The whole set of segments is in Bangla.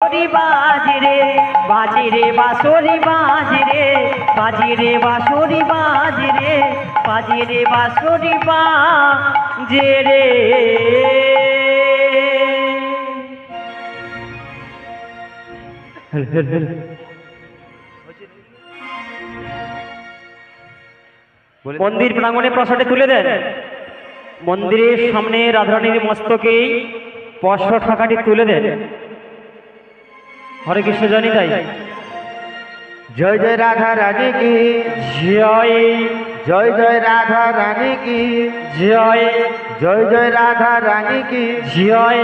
বাজরে বাজরে বাঁশরি বাজরে বাজরে বাঁশরি বাজরে বাজরে বাঁশরি বাজরে মন্দির প্রাঙ্গণে প্রসাদে তুলে দেন। মন্দিরের সামনে রাধারানীর মস্তকে ৫০০ টাকাটি তুলে দেন। হরে কৃষ্ণ জানি তাই। জয় জয় রাধা রানী কি জয়, জয় জয় রাধা রানী কি জয়, জয় জয় রাধা রানী কি জয়।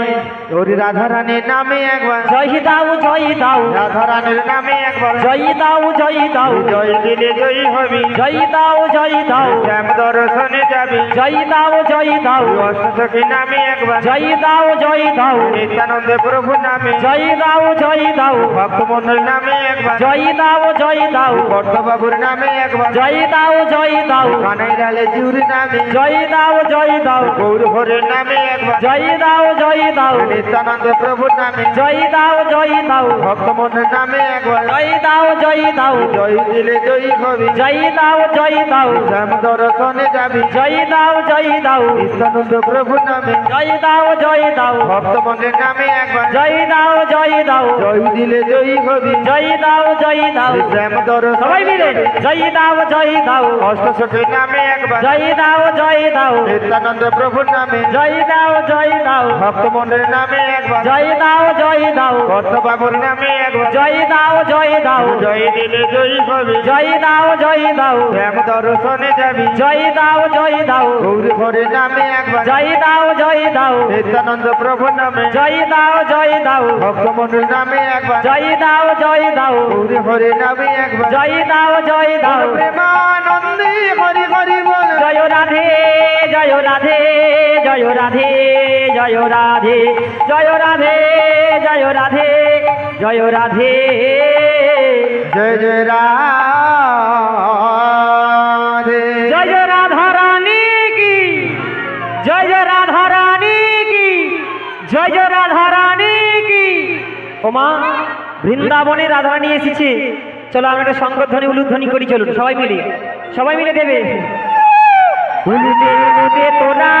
ওরে রাধা রানীর নামে একবার জয় দাও জয় দাও, রাধা রানীর নামে একবার জয় দাও জয় দাও, জয় দিলে জয়ী হবি জয় দাও জয় দাও, শ্যাম দর্শনে যাবি জয় দাও জয় দাও, অষ্টসখী নামে একবার জয় দাও জয় দাও, নিত্যানন্দ প্রভু নামে জয় দাও জয় দাও, ভক্তমন্ডল নামে একবার জয় দাও জয় দাও, বর্ধবাবুর নামে একবার জয় দাও জয় দাও, কানাইলালে জিউর নামে জয় দাও জয় দাও, গৌর হরের নামে একবার জয় দাও জয় দাও, নিত্যানন্দ প্রভুর নামে জয় দাও জয় দাও, ভক্তমন্ডল নামে একবার জয় দাও জয় দাও, জয় দিলে জয়ী হবি জয় দাও জয় দাও, শ্যাম দর্শনে যাবি জয় দাও জয় দাও, নিত্যানন্দ প্রভুর নামে জয় দাও জয় দাও, ভক্তমন্ডল নামে একবার জয় দাও জয় দাও, জয় দিলে জয়ী হবি জয় দাও জয় দাও। শ্যাম দর্শনে সবাই মিলে জয় দাও জয় দাও, অষ্টসখী নামে একবার জয় দাও জয় দাও, নিত্যানন্দ প্রভুর নামে জয় দাও জয় দাও, ভক্তমন্ডলের নামে একবার জয় দাও জয় দাও, বর্ধবাবুর নামে একবার জয় দাও জয় দাও, জয় দিলে জয়ী হবি জয় দাও জয় দাও, শ্যাম দর্শনে যাবি জয় দাও জয় দাও, গৌর হরের নামে একবার জয় দাও জয় দাও, নিত্যানন্দ প্রভুর নামে জয় দাও জয় দাও, ভক্তমন্ডল নামে একবার জয় দাও জয় দাও, গৌর হরের নামে একবার জয় দাও জয় দাও। প্রেমানন্দে হরি হরি বল জয় রাধে জয় রাধে জয় রাধে জয় রাধে জয় রাধে জয় রাধে জয় রাধে। জয় জয় রাধে জয় জয় রাধা রানী কি, জয় জয় রাধা রানী কি, জয় জয় রাধা রানী কি। ওমা বৃন্দাবনে রাধা রানী এসেছে, চলো আমরা একটা সংগধ্বনি উলুধ্বনি করি, চলুন সবাই মিলে, সবাই মিলে দেবে উলুদে উলুদে তোরা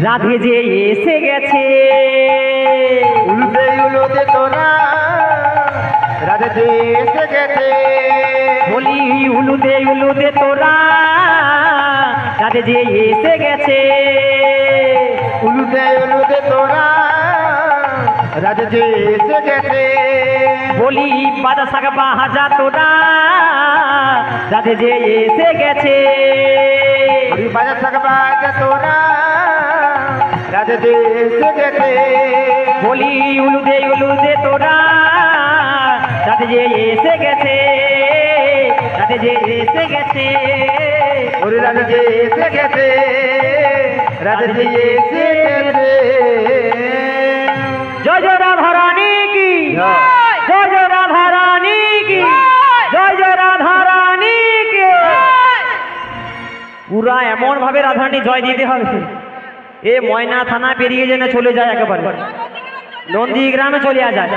রাধে যে এসে গেছে, উলুদে উলুদে তোরা রাধে যে এসে গেছে বলি উলুদে উলুদে তোরা রাধে যে এসে গেছে, উলুদে উলুদে তোরা রাধে যে এসে গেছে বলি বাজা শাখা বাহাজা তোরা রাধে যে এসে গেছে, হরি বাজা থাকবা তোরা রাধে যে এসে গেছে বলি উলুদে উলুদে তোরা রাধে যে এসে গেছে, রাধে যে এসে গেছে, হরি রাধে যে এসে গেছে রাধে যে এসে গেছে। জয় জয় রাধা রানী কি, জয় জয় রাধা রানী কি, জয় জয় রাধা রানী কি। পুরা এমন ভাবে রাধারানী জয় দিতে হবে, এ ময়না থানা পেরিয়ে যেন চলে যায়, একেবারে নন্দীগ্রামে চলে যায়।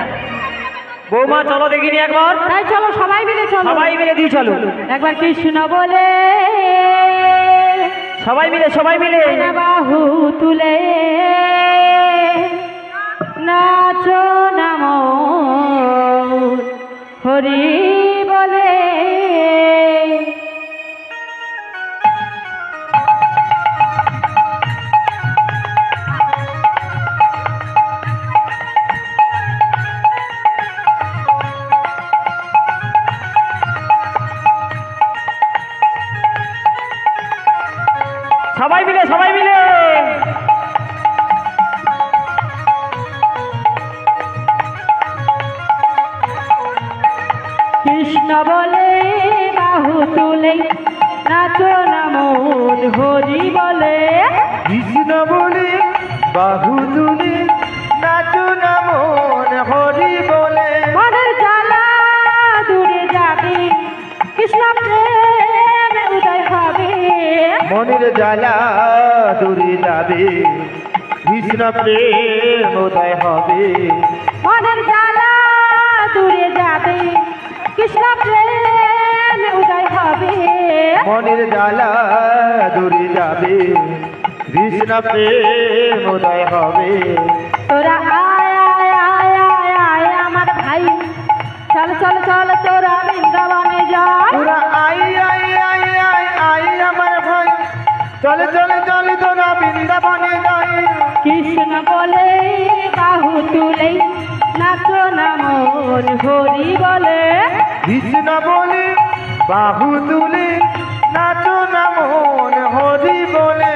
বৌমা চলো দেখিনি একবার, তাই চলো সবাই মিলে চলো, সবাই মিলে দিয়ে চলো, একবার কৃষ্ণ বলে সবাই মিলে সবাই মিলে না বাহু তুলে নাচো নামো হরি বলে। সবাই মিলে সবাই মিলে কৃষ্ণ বলে বাহু তুলে নাচো নামন হরি বলে, কৃষ্ণ বলে বাহু তুলে নাচো না মন হরি বলে মনের জ্বালা দূরে যাবে, কৃষ্ণ প্রেমে উদয় হবে, মনের জ্বালা দূরে যাবে কৃষ্ণ প্রেম উদয় হবে মনের জ্বালা দূরে যাবে কৃষ্ণ প্রেম উদয় হবে মনের জ্বালা দূরে যাবে কৃষ্ণ প্রেম উদয় হবে তোরা আয় আয় আয় আয় আয় আমার ভাই চল চল চল তোরা বৃন্দাবনে যাই তোরা I I I I I আমার ভাই চলে চলে চলে তোরা বৃন্দাবনে যাই কৃষ্ণ বলে বাহু তুলে নাচো না মন হরি বলে কৃষ্ণ বলে বাহু তুলে নাচো না মন হরি বলে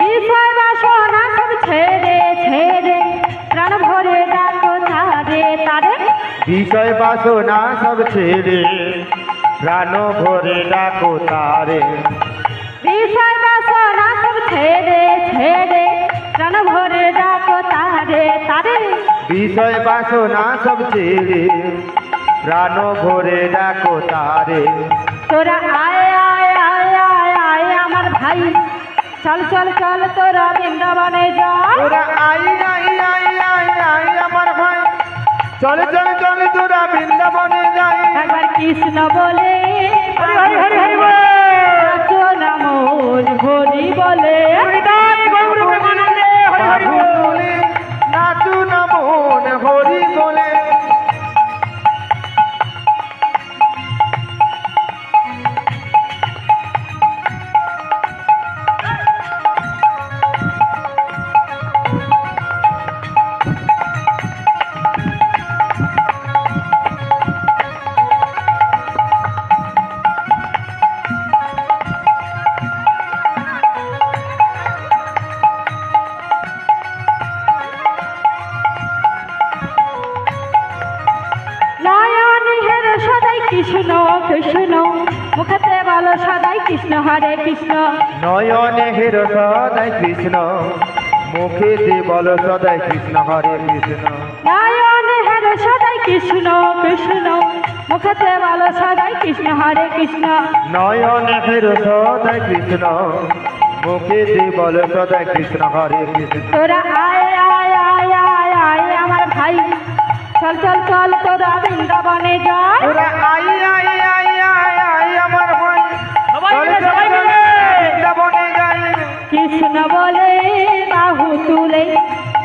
বিষয় বাসনা সব ছেড়ে ছেড়ে প্রাণ ভরে ডাকো তারে তারে বিষয় বাসনা সব ছেড়ে প্রাণ ভরে ডাকো তারে বিষয় বাসনা সব ছেড়ে ছেড়ে প্রাণ ভরে ডাকো তারে তারে বিষয় বাসনা সব ছেড়ে প্রাণ ভরে ডাকো তারে তোরা আয় আয় আয় আয় আয় আমার ভাই চল চল চল তোরা বৃন্দাবনে যা তোরা I I I I I আমার ভাই চলে চলে চলে তোরা বৃন্দাবনে যাই একবার কৃষ্ণ বলে হরি হরি হরি হরি বল। নাচো না মন হরি বলে হরিদাস গৌর প্রেমানন্দে হরি হরি বাহু বল। তুলে নাচু না মন হরি বলে নয়ন হের সদাই কৃষ্ণ কৃষ্ণ মুখতে বলো সদাই কৃষ্ণ হরে কৃষ্ণ নয়নে হের সদাই কৃষ্ণ মুখে দে বল সদাই কৃষ্ণ হরে কৃষ্ণ নয়ন হের সদাই কৃষ্ণ কৃষ্ণ মুখতে বলো সদাই কৃষ্ণ হরে কৃষ্ণ নয়নে হের সদাই কৃষ্ণ মুখে দে বল সদাই কৃষ্ণ হরে কৃষ্ণ তোরা আয় আয় আয় আয় আয় আমার ভাই চল চল চল তোরা বৃন্দাবনে যা তোরা I I I I I আমার ভাই সবাই চলে মিলে, সবাই চলে মিলে। বৃন্দাবনে যাই কৃষ্ণ বলে বাহু তুলে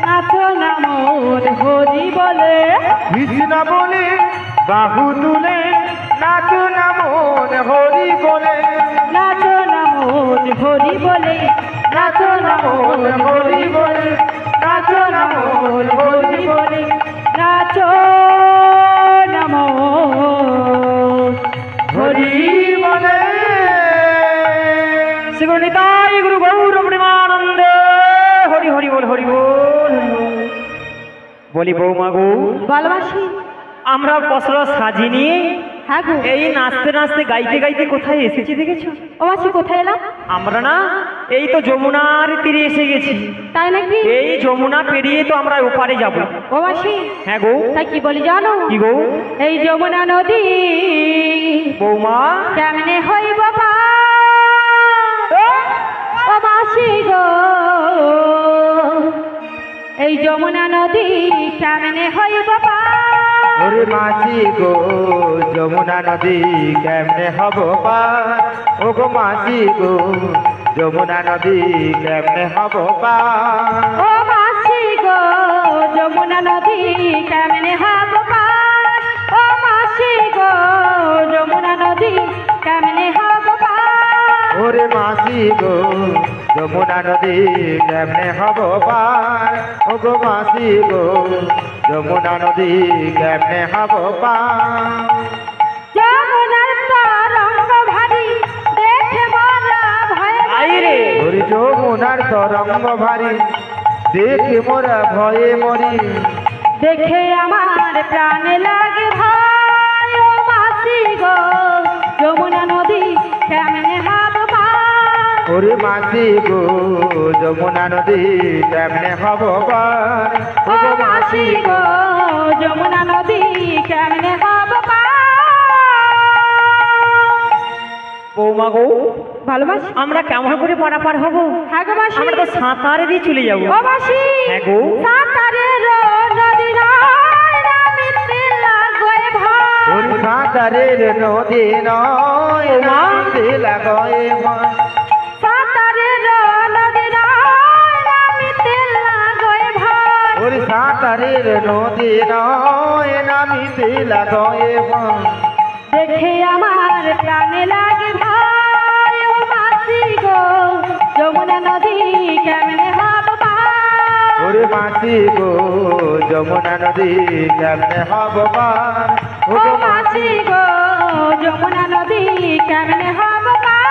নাচো না মন হরি বলে কৃষ্ণ বলে বাহু তুলে নাচু না মন হরি বলে নাচো না মন হরি বলে নাচো না মন হরি বলে নাচো না মন হরি বলে নাচো না মন হরি বলে শ্রী গুরু নিতাই গুরু গৌর প্রেমানন্দে হরি হরি বল হরি বল হরি বল। বলি বৌমা গো ভালোবাসি আমরা পসরা সাজিনি হ্যাঁ গো এই নাচতে নাচতে গাইতে গাইতে কোথায় এসেছি দেখেছো? ও মাসি কোথায় এলাম আমরা না এই তো যমুনার তীরে এসে গেছি। তাই নাকি এই যমুনা পেরিয়ে তো আমরা ওপারে যাব। ও মাসি হ্যাঁ গো তাই কি বলি জানো কি গো এই যমুনা নদী বৌমা কেমনে হইব ও মাসি গো এই যমুনা নদী কেমনে হইব ওরে মাসি গো যমুনা নদী কেমনে হব পার ও গো মাসি গো যমুনা নদী কেমনে হব পার ও মাসি গো যমুনা নদী কেমনে হব ও মাসি গো যমুনা নদী কেমনে হব ওরে মাসি গো যমুনা নদী কেমনে হব পার ও গো মাসি গো যমুনা নদী কেমনে হব পার যমুনার তরঙ্গ ভারী দেখে মরা ভয় আই রে ওরে ওরে যমুনার তরঙ্গ ভারী দেখে মোরা ভয়ে মরি দেখে আমার প্রাণে লাগে ভাই ও মাসি গো যমুনা নদী কেমনে হাব পার ওরে মাসি গো যমুনা নদী কেমনে হব পার ও মাসি গো যমুনা নদী কেমনে হাব পার বৌমা গো ভালোবাসি আমরা কেমন করে পারাপার হব? হ্যাঁ গো মাসি আমরা তো সাঁতারে দিয়ে চলে যাবো। ও মাসি হ্যাঁ গো। সাঁতারের নদী নয় নামিতে লাগোয় ভাই ওরে সাঁতারের নদী নয় নামিতে লাগোয় ভাই সাঁতারের নদী নয় নামিতে লাগোয় ভাই ওরে সাঁতারের নদী নয় নামিতে লাগোয় ভাই দেখে আমার প্রাণে লাগে ভাই ও মাসি গো যমুনা নদী কেমনে হাব পার ওরে মাসি গো যমুনা নদী কেমনে হব পার ও মাসি গো যমুনা নদী কেমনে হাব পার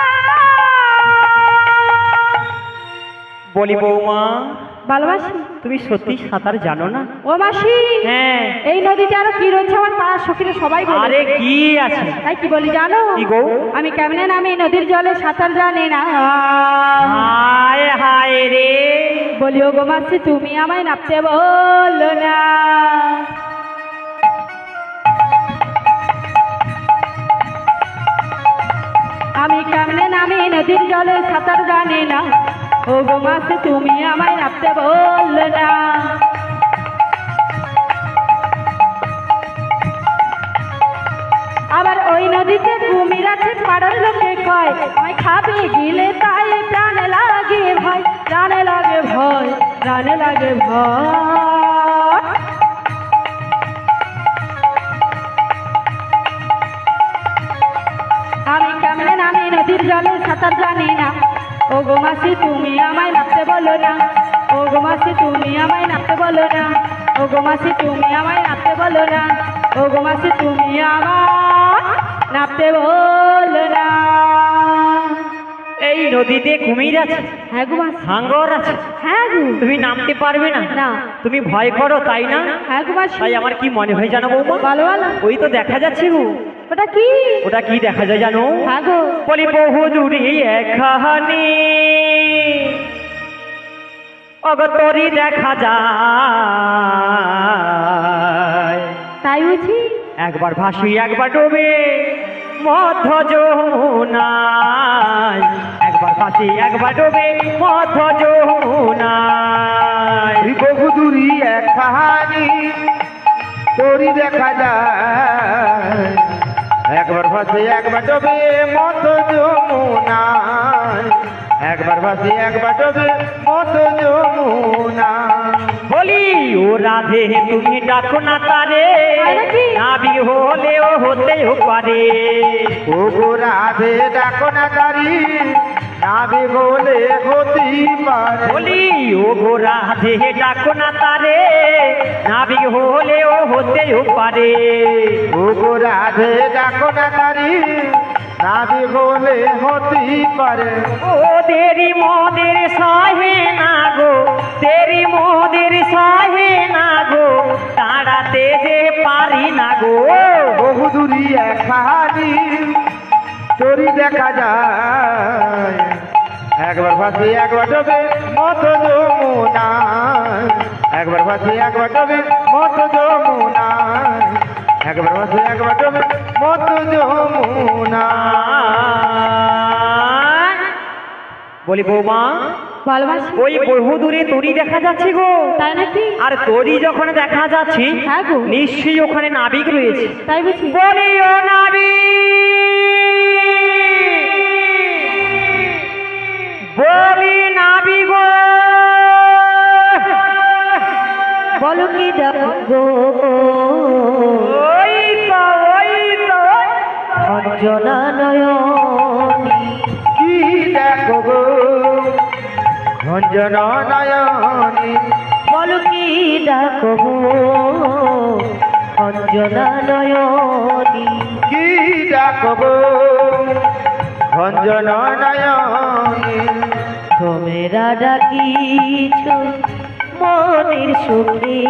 বলি বৌমা, ভালোবাসি তুমি সত্যি সাঁতার জানো না? ও মাসি হ্যাঁ। এই নদীতে আরো কি রয়েছে আমার পাড়ার সখীরা সবাই বলে আরে কি আছে? তাই কি বলি জানো কি গো? আমি কেমনে নামি নদীর জলে সাঁতার জানি না হায় হায় রে, বলি ও গো মাসি তুমি আমায় নামতে বললো না আমি কেমনে নামি নদীর জলে সাঁতার জানি না ও গো মাসি তুমি আমায় নামতে বললো না আবার ওই নদীতে কুমির আছে পাড়ার লোকে কয় আমায় খাবে গিলে তাই প্রাণে লাগে ভাই প্রাণে লাগে ভয় প্রাণে লাগে ভয় আমি কেমনে নামি নদীর জলে সাঁতার জানি না ও গো মাসি তুমি আমায় নামতে বলো না ও গো মাসি তুমি আমায় নামতে বলো না ও গো মাসি তুমি আমায় নামতে বলো না ও গো মাসি তুমি আমায় নামতে বলো না এই নদীতে কুমির আছে, হ্যাঁ গো মাসি হাঙ্গর আছে, হ্যাঁ গো তুমি নামতে পারবে না? না তুমি ভয় করো তাই না? হ্যাঁ গো মাসি তাই আমার কি মনে হয় জানো বৌমা? ভালো ভালো ওই তো দেখা যাচ্ছে গো। ওটা কি ওটা কি দেখা যায় জানো? হ্যাঁ গো বলি বহু দূরে একখানি অগতরি দেখা যায়, তাই বুঝি একবার ভাসি একবার ডোবে মধ্য যমুনায়, একবার ভাসি একবার ডোবে মধ্য যমুনায়। বহু দূরি এক কাহানি তোরি দেখা যায় একবার ভাসে একবার ডোবে মত যমুনায় একবার ভাসে একবার ডোবে মত যমুনায় বলি ও রাধে তুমি ডাকো না তারে, তাই নাকি? নাবি হলেও হতেও পারে। ও গো রাধে ডাকো না তারি নাবি বলে হতে পারে বলি ও গো রাধে ডাকো না তারে, নাবি হলেও হতেও পারে। ও গো রাধে ডাকো না তারি নাবি বলে হতে পারে ও দেরি মোদের সহে না গো, দেরি মোদের সহে না গো, তাড়াতে যে পারি না গো। বহু দূরি এক কাহানি তোরি দেখা যায় একবার ভাসি একবার ডোবে মত যমুনায় একবার ভাসি একবার ডোবে মত যমুনায় একবার ভাসি একবার ডোবে মত যমুনায় বলি বৌমা, ভালোবাসি ওই বহু দূরে তরি দেখা যাচ্ছে গো। তাই নাকি আর তরি যখন দেখা যাচ্ছে হ্যাঁ গো নিশ্চয়ই ওখানে নাবিক রয়েছে। তাই বুঝি বলি ও নাবিক, বলি নাবিক গো, বলো কি দেখো ওই তো ওই তো অঞ্জনা নয়নী কি দেখো গো ভঞ্জন নয়নী বলো কি দেখো অঞ্জনা নয়নী কি দেখো গো ভঞ্জন নয়নী তোমরা ডাকিছ মনের সুখে,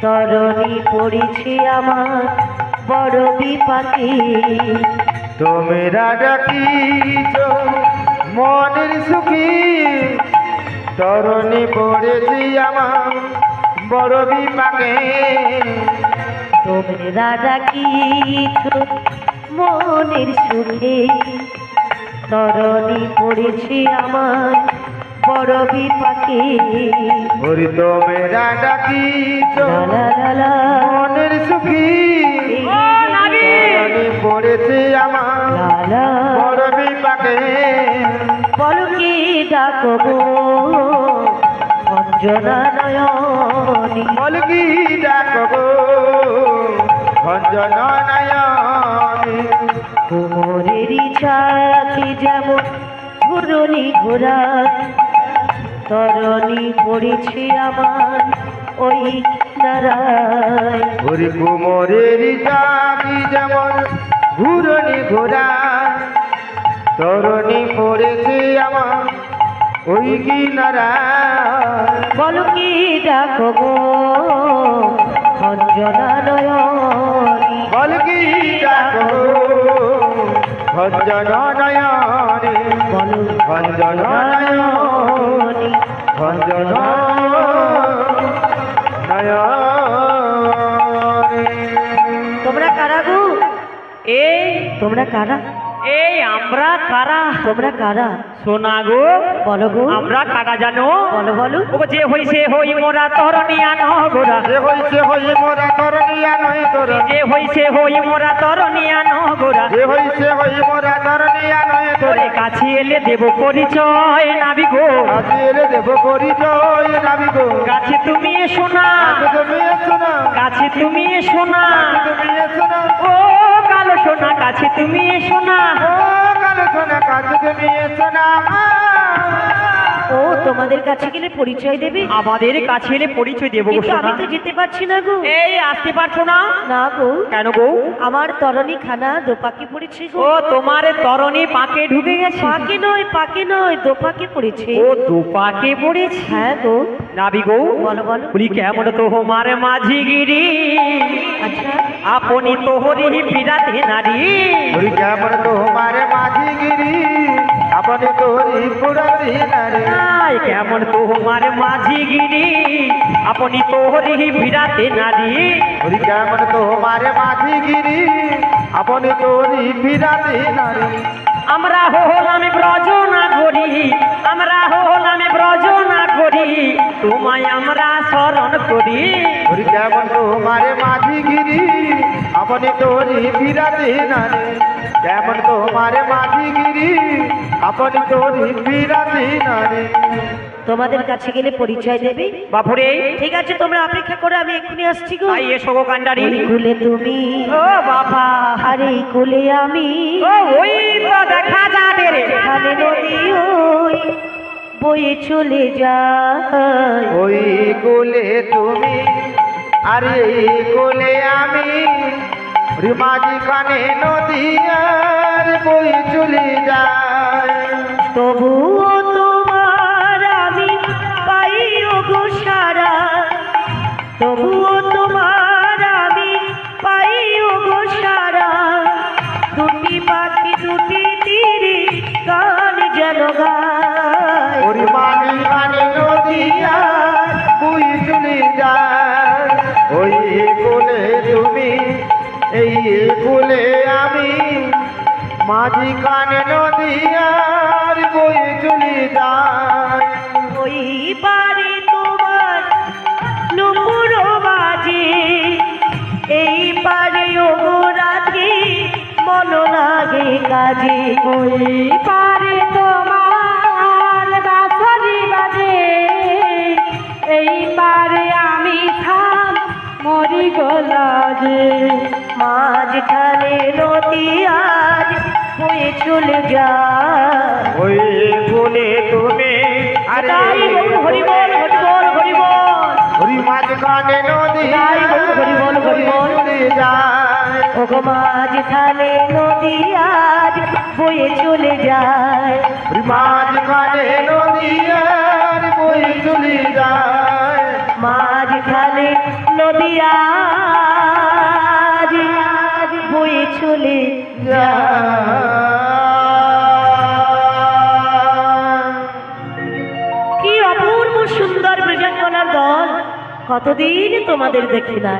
তরণী পড়েছে আমার বড় বিপাকে। তোমরা ডাকিছ মনের সুখী, তরণী পড়েছি আমার বড় বিপাকে। তোমরা ডাকিছ মনের সুখে, তরণী পড়েছে আমার বড় বিপাকে। ওরে তোমরা ডাকিছ লা লা লা মনের সুখী, ও নাবি তরণী পড়েছি আমার লা লা বড় বিপাকে। বলো কি ডাকো গো অঞ্জনা নয়নী, মলকি ডাকবো ভঞ্জন নয়নী। কোমরের ছাতি যেমন ঘুরনি ঘোরা, তরণী পড়েছে আমার ওই কিনারায়। ওরে কুমোরের জাতি যেমন ঘুরনি ঘোরা, তরণী পড়েছে আমার ওই কিনারায়। বলো কি ডাকো গো অঞ্জনা নয়নী, মলকি ডাকবো ভঞ্জন নয়নী। বলো ভঞ্জন নয়নী। ভঞ্জন নয়নী। তোমরা কারা গো? এই তোমরা কারা? এই আমরা কারা? তোমরা কারা? সোনা গো, বলো গো, আমরা কারা জানো? বলো বলো। ও যে হইছে হই মোরা তরণিয়া নগরা, যে হইছে হই মোরা তরণিয়া নয় তোরা, যে হইছে হই মোরা তরণিয়া নগরা। যে হইছে হই মোরা তরণিয়া নয় তোরা। তোরে কাছে এলে দেব পরিচয় নাবি গো, আজি এলে দেব পরিচয় নাবি গো। কাছে তুমি এসো না, কাছে তুমি এসো না, কাছে তুমি এসো না, কাছে তুমি এসো না। ও কালো সোনা কাছে তুমি এসো না। ও কালো সোনা কাছে তুমি এসো না। ও তোমাদের কাছে গেলে পরিচয় দেবে? আমাদের কাছে এলে পরিচয় দেবো গো কিন্তু আমি সোনা। তো যেতে পারছি না গো। এই আসতে পারছো না না গো, কেন গো? আমার তরণী খানা দোপাকে পড়েছে গো। ও তোমার তরণী পাকে ঢুকে গেছে। পাকে নয় দোপাকে পড়েছে। ও দুপাকে পড়েছে। হ্যাঁ গো। নাবি গো, বলো বলো। বলি কেমন তোমার মাঝি গিরি, আচ্ছা, আপনি তোহরি ফিরাতে নারী। ওরে কেমন তোমার মাঝি গিরি, আপনি তোরি পুরাতি নারী। আই কেমন তোমার মাঝি গিরি, আপনি তোহরি ফিরাতে নারী। ওরে কেমন তোমার মাঝি গিরি, আপনি তোরি ফিরাতি নারী। আমরা হলাম ব্রজ না করি, আমরা হলাম ব্রজ না করি, তোমায় আমরা স্মরণ করি। ওরে কেমন তোমার মাঝি গিরি, আপনি তোরি ফিরাতি নারী। কেমন তোমার মাঝি গিরি, আপনি তোরি ফিরাতি নারী। তোমাদের কাছে গেলে পরিচয় দেবে? বাপুরে ঠিক আছে, তোমরা অপেক্ষা করো, আমি এক্ষুনি আসছি গো। তাই এসো গো কান্ডারি। ওই কুলে তুমি, ও বাবা, আর এই কুলে আমি, ও ওই তো দেখা যাবে রে। এখানে নদী ওই বয়ে চলে যায়। ওই কোলে তুমি, আর এই কোলে আমি, ওরে মাঝখানে নদী আর বই চলে যায়। তবুও তোমার আমি পাই গো সারা, তবুও তোমার আমি পাই গো সারা। দুটি পাখি দুটি তীরে গান যেন গায়। ওরে মাঝখানে নদী আর বই চলে যায়। ওই কোলে তুমি, এই কোলে আমি, মাঝখানে নদী আর বই চলে যায়। ওই বাড়ি তোমার নুপুর বাজে, এই পারে ওগো রাধে মন লাগে কাজে। ওই পারে তোমার বাঁশরি বাজে, এই পারে আমি থাম মরি গলাজে। মাঝখানে নদী আজ বয়ে চলে যায়। ওই কোলে তুমি, আরে হরি বল হরি বল হরি বল। ওরে মাঝখানে মাঝখানে নদী তাই গো, হরি বল, হরি বল। চলে যায় ও গো মাঝখানে নদী আজ বয়ে চলে যায় মাঝখানে নদী আর বয়ে চলে যায় মাঝখানে নদী আজ বয়ে চলে কি অপূর্ব সুন্দর বৃজাঙ্গনার দল কতদিন তোমাদের দেখি না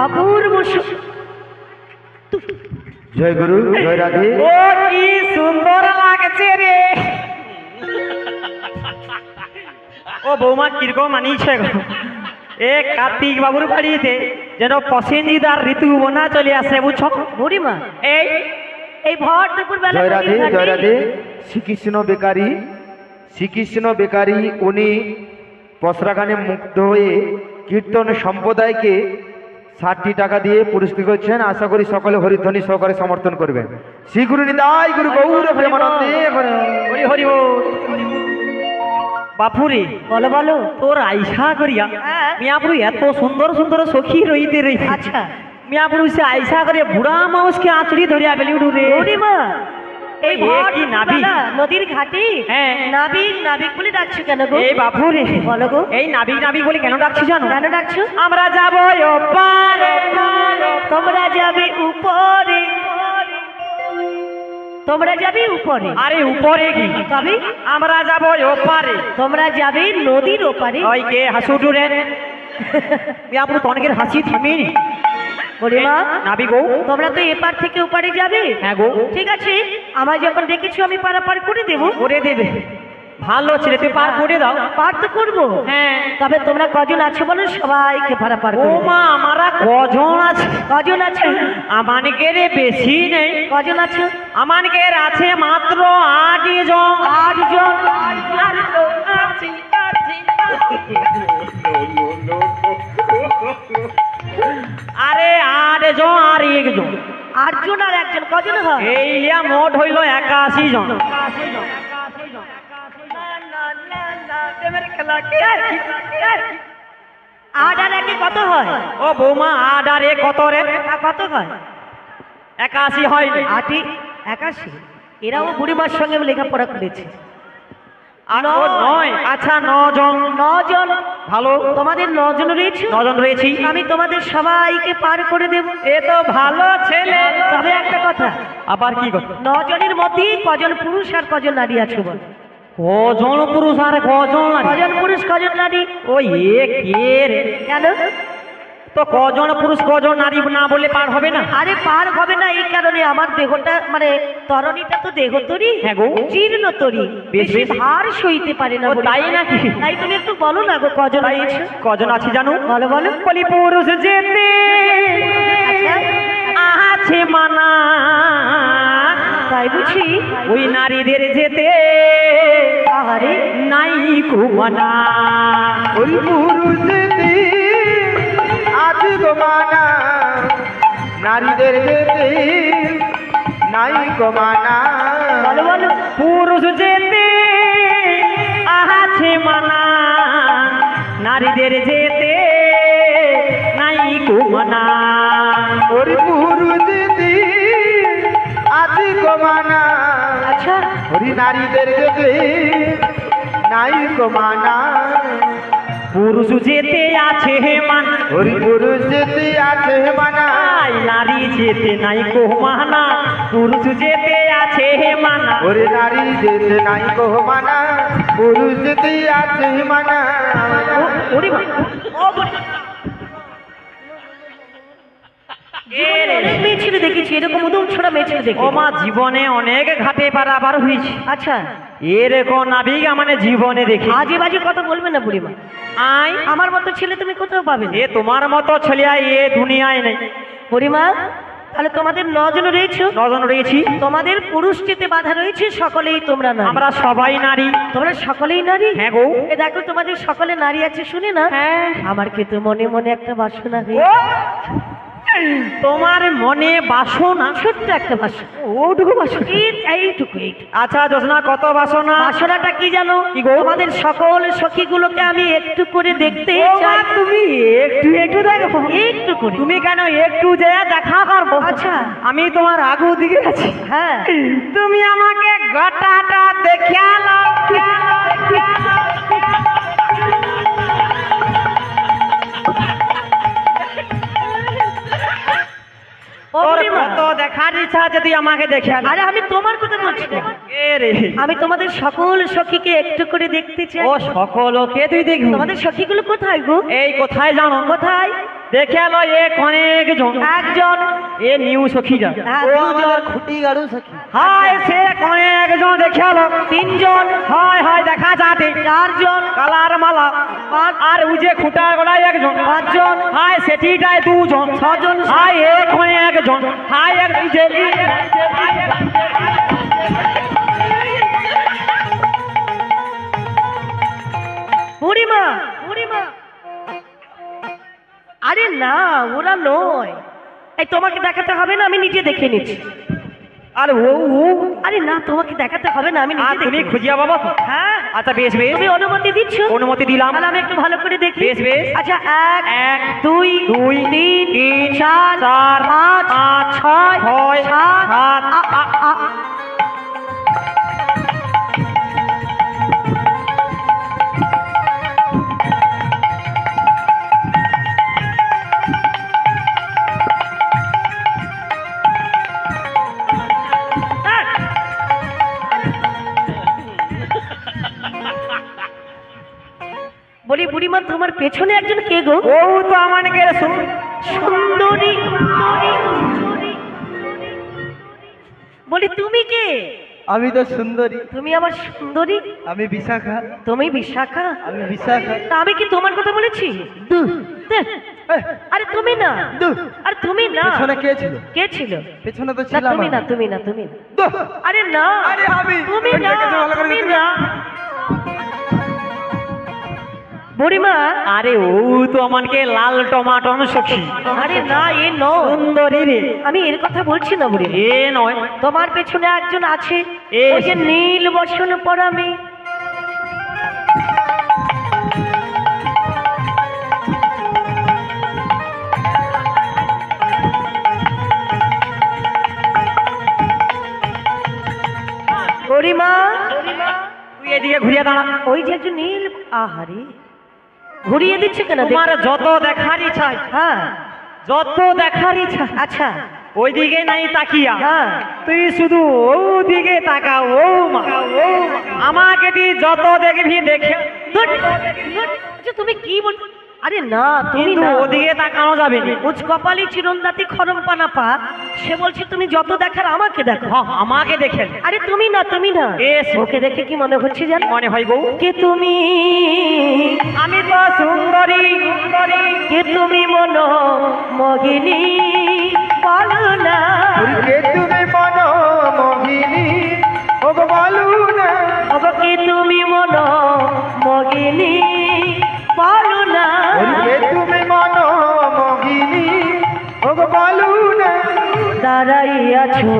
অপূর্ব জয় গুরু জয় রাধে ও কি সুন্দর লাগছে রে ও বৌমা কিরকম মানিয়েছে গো এ কার্তিক বাবুর বাড়িতে যেন পসেন্দিদার ঋতু বোনা চলে আসে বুঝছো বুড়িমা এই এই ভর দুপুর বেলা জয় রাধে জয় রাধে শ্রীকৃষ্ণ বেকারি উনি পসরা গানে মুগ্ধ হয়ে কীর্তন সম্প্রদায়কে 60 টাকা দিয়ে পুরস্কৃত করছেন আশা করি সকলে হরিধ্বনি সহকারে সমর্থন করবেন শ্রী গুরু নিতাই গুরু গৌর প্রেমানন্দে হরি হরি বল বাপুরে বলো বলো তোর আইসা করিয়া মিয়াপুর এত সুন্দর সুন্দর সখী রইতে রই আচ্ছা মিয়াপুর সে আইসা করে বুড়া মাউসকে আঁচড়ি ধরিয়া বেলি উঠু রে বুড়িমা এই এ ভর কি দুপুর নাভি? বেলা নদীর ঘাটে হ্যাঁ। নাবিক নাবিক বলে ডাকছো কেন গো এই বাপুরে বলো গো এই নাবিক নাবিক বলে কেন ডাকছি জানো কেন ডাকছো আমরা যাবো ওপারে তোমরা যাবে উপরে তোমরা যাবে উপরে আরে উপরে কি তবে আমরা যাবো ওপারে তোমরা যাবে নদীর ওপারে ওই কে হাসুটু রে মিয়াপুর তনকের হাসি থামিনি বুড়িমা নাবি গো তোমরা তো এপার থেকে ওপারে যাবে হ্যাঁ গো ঠিক আছে আমায় যখন ডেকেছো আমি পারাপার করে দেবো করে দেবে ভালো ছেলে তুই পার করে দাও পার তো করবো হ্যাঁ তবে তোমরা কজন আছো বলো সবাইকে পারাপার ও করে দেবো। মা আমারা কজন আছে কজন আছো আমানকের বেশি নেই কজন আছো আমানকের আছে মাত্র 8 জন 8 জন আরে 8 জন আর 1 জন 8 জন আর একজন কজন হয় এই লিয়া মোট হইল 81 জন আট আর একে কত হয় ও বৌমা 8 আর 1 কত রে কত হয় 81 হয় 8 81 এরাও বুড়িমার সঙ্গে লেখাপড়া করেছে আর ও 9 আচ্ছা 9 জন 9 জন ভালো তোমাদের 9 জন রয়েছে 9 জন রয়েছি আমি তোমাদের সবাইকে পার করে দেব এ তো ভালো ছেলে তবে একটা কথা আবার কি কথা 9 জনের মধ্যে কজন পুরুষ আর কজন নারী আছে বল কজন পুরুষ আর কজন নারী কজন পুরুষ কজন নারী ওই এ কে রে কেন তো কজন পুরুষ কজন নারী না বললে পার হবে না আরে পার হবে না এই কারণে আমার দেহটা মানে তরণীটা তো দেহ তরি হ্যাঁ গো। জীর্ণ তরি বেশ, বেশি বেশ। ভার সইতে পারে না ও, বলে। তাই নাকি? তাই তুমি একটু বলো না গো কজন রয়েছে কজন আছে জানো বলো বলো বলি পুরুষ যেতে আচ্ছা আছে মানা তাই বুঝি ওই নারীদের যেতে আহারে নাই কুমানা ওই পুরুষ আছে গোমানা নারীদের যেতে নাই গোমানা বলো বলো পুরুষ যেতে আছে মানা নারীদের যেতে নাই কুমানা ওই পুরুষ আছে গোমানা আচ্ছা ওই নারীদের যেতে নাই গোমানা পুরুষ যেতে আছে মানা ওই পুরুষ যেতে আছে মানা আই নারী যেতে নাই কুমানা পুরুষ যেতে আছে মানা ওরে নারী যেতে নাই গোমানা পুরুষ যেতে আছে মানা ওরে মা ও বুড়ি এ রে। অনেক মেয়ে ছেলে দেখেছি এরকম উদম ছোড়া মেয়ে ছেলে দেখি ও মা জীবনে অনেক ঘাটে পারাবার হয়েছে আচ্ছা এরকম নাবিকা মানে জীবনে দেখি আজে বাজে কথা বলবে না বুড়িমা আই আমার মতো ছেলে তুমি কোথাও পাবে না এ তোমার মতো ছেলে এ দুনিয়ায় নেই বুড়িমা তাহলে তোমাদের 9 জন রয়েছে 9 জন রয়েছি তোমাদের পুরুষ যেতে বাধা রয়েছে সকলেই তোমরা না আমরা সবাই নারী তোমরা সকলেই নারী হ্যাঁ গো এ দেখো তোমাদের সকলে নারী আছে শুনে না হ্যাঁ আমার কিন্তু মনে মনে একটা বাসনা ও হয়ে তোমার মনে বাসনা ছোট্ট একটা বাসনা, ওটুকু বাসনা, এইটুকু। আচ্ছা জোসনা, কত বাসনা? বাসনাটা কি জানো? কি গো? আমাদের সকল সখীগুলোকে আমি একটু করে দেখতে চাই। তুমি একটু একটু দেখো, একটু করে। তুমি কেন একটু যে দেখা করবো? আচ্ছা। আমি তোমার আগু দিকে আছি। হ্যাঁ, তুমি আমাকে গোটাটা দেখালো। ও তোর বুড়িমা, কত দেখার ইচ্ছা যদি আমাকে দেখে আরে আমি তোমার কথা বলছি না। আমি তোমাদের সকল সখীকে একটু করে দেখতে চাই। ও সকলকে তুই দেখবি? তোমাদের সখীগুলো কোথায় গো? এই কোথায় জানো? কোথায়? দেখে এলো এক অনেকজন। একজন। এ নিউ সখীরা। হ্যাঁ, দুজন। খুঁটি গাড়ু সখী। হায় সে অনেকজন দেখে এলো। তিনজন। হায় হায় দেখা যাতে চারজন। কালার মালা। আর উজে খুঁটা গড়াই একজন। পাঁচজন। হায় সেটিটায় দুজন। ছজন। হায় এক একজন। হায় এক যে বুড়িমা, বুড়িমা, আরে না, ওরা নয়। এই তোমাকে দেখাতে হবে না, আমি নিজে দেখে নিচ্ছি। আর ও আরে না, তোমাকে দেখাতে হবে না, আমি আর নিজে তুমি দেখে খুঁজিয়া বাবা তো? হ্যাঁ, আচ্ছা বেশ বেশ, তুমি অনুমতি দিচ্ছ? অনুমতি দিলাম। তাহলে আমি একটু ভালো করে দেখি। বেশ বেশ। আচ্ছা, এক, এক, দুই, দুই, তিন, তিন, চার, চার, পাঁচ, পাঁচ, ছয়, ছয়, সাত, সাত, বলি বুড়িমা, তোমার পেছনে একজন কে গো? ও তো আমাকে সুন্দরী। বলি তুমি কে? আমি তো সুন্দরী। তুমি আমার সুন্দরী? আমি বিশাখা। তুমি বিশাখা? আমি বিশাখা। তা আমি কি তোমার কথা বলেছি? আরে তুমি না, আরে তুমি না। পেছনে কে ছিল? কে ছিল? পেছনে তো না, ছিলাম তুমি আমি। না, তুমি না, তুমি না। দুহ! আরে না, আরে আমি। তুমি না, দেখেছো ভালো করে তুমি দেখেছো? না। বুড়িমা, আরে ও তো আমাকে লাল টমাটম সখী। আরে না, এ নয়। সুন্দরী রে। আমি এর কথা বলছি না বুড়িমা। এ নয়। তোমার পেছনে একজন আছে, এ ওই যে নীল বসন পরা মেয়ে। বুড়িমা, তুই এদিকে ঘুরিয়ে দাঁড়া। ওই যে একজন নীল, আহারে ঘুরিয়ে দিচ্ছে কেন? তোমার যত দেখার ইচ্ছা, হ্যাঁ, যত দেখার ইচ্ছা, আচ্ছা, ওইদিকে নাই তাকিয়া হ্যাঁ, তুই শুধু ওদিকে তাকা। ও মা, আমাকে তুই যত দেখবি দেখে, ধুর, ধুর, আচ্ছা, তুমি কি বল? আরে না, তুমি কিন্তু না। ওদিকে তাকানো যাবে না। উচ কপালি চিরন্দাতি খরম পানা পা। সে বলছে তুমি যত দেখার আমাকে দেখো। হ্যাঁ, আমাকে দেখে আরে তুমি না, তুমি না। এস। ওকে দেখে কি মনে হচ্ছে জানো? মনে হয় গো কে তুমি? আমি তো সুন্দরী। কে তুমি মন মগিনী? বলো না। কে তুমি মন মোহিনী? ওগো বলু না। ওগো কে তুমি মন মগিনী? বলো না। কে তুমি মন মোহিনী? ওগো বলু না। দাঁড়াই আছো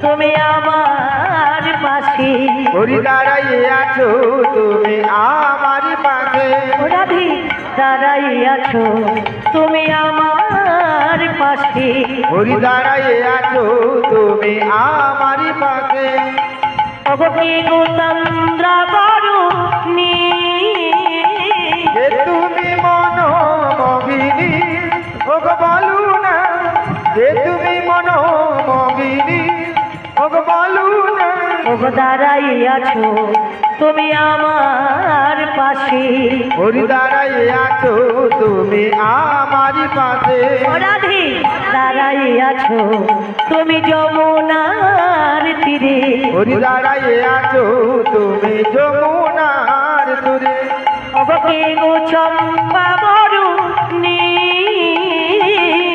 তুমি আমার পাশে। ওরি দাঁড়াইয়ে আছো তুমি আমার পাশে। ও রাধি, দাঁড়াই আছো তুমি আমার পাশে। ওরি দাঁড়াইয়ে আছো তুমি আমার পাশে। ওগো কে গো তন্দ্রা করুনি? কে তুমি মন মোহিনী? ওগো বলু না। কে তুমি মন মোহিনী? ওগো বলু না। ওগো দাঁড়াই আছো তুমি আমার পাশে। ওরি দাঁড়াইয়ে আছো তুমি আমার পাশে। ও রাধি, দাঁড়াই আছো তুমি যমুনার তীরে। ওরি দাঁড়াইয়ে আছো তুমি যমুনার তীরে। ওগো কে গো চম্পা বরুণী?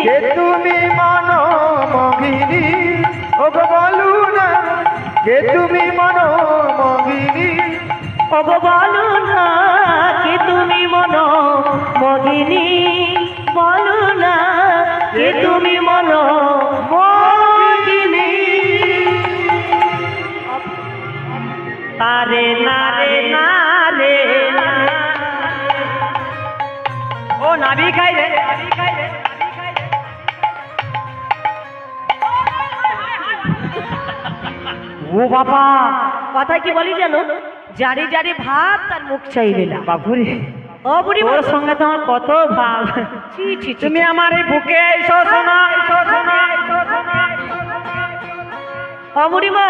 কে তুমি মন মোহিনী? ওগো বলু না। কে তুমি মন মোহিনী? ওগো বলো না, কে তুমি মন মগিনী? বলো না, কে তুমি মনো মোহিনী। তারে নারে নারে ও নাবি খাই রে ও বাবা কথা কি বলি জানো, যারে যারে ভাব তার মুখ চাইবে না। বাবুরে ও বুড়ি ওর সঙ্গে তোমার কত ভাব। ছি ছি ছি। তুমি আমার এই বুকে এসো শোনা এসো শোনা ও বুড়িমা,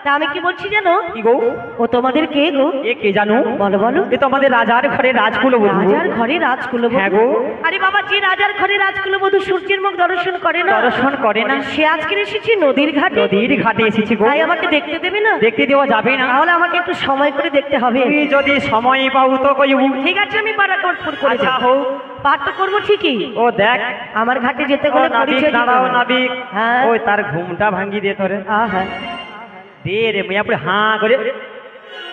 তা আমি কি বলছি জানো, কি গো ও তোমাদের কে গো? এ কে জানো? বলো বলো। এ তো আমাদের রাজার ঘরে রাজকুলবধূ। রাজার ঘরে রাজকুলবধূ? হ্যাঁ গো। আরে বাবা, যে রাজার ঘরে রাজকুলবধূ সূর্যের মুখ দর্শন করে না, দর্শন করে না, সে আজকে এসেছে নদীর ঘাটে। নদীর ঘাটে এসেছি গো। তাই আমাকে দেখতে দেবে না? দেখতে দেওয়া যাবে না। তাহলে আমাকে একটু সময় করে দেখতে হবে। তুমি যদি সময় পাও তো কইবু। ঠিক আছে, আমি পারাকট করে আচ্ছা যাব। হোক। পাঠ তো করবো ঠিকই। ও দেখ আমার ঘাটে যেতে ও গেলে নাবিক পরিচয় দিতে দাঁড়াও হবে। নাবিক। হ্যাঁ। ওই তার ঘুমটা ভাঙ্গি দে তোরে। হ্যাঁ দে রে মিয়া পুরো হাঁ করে।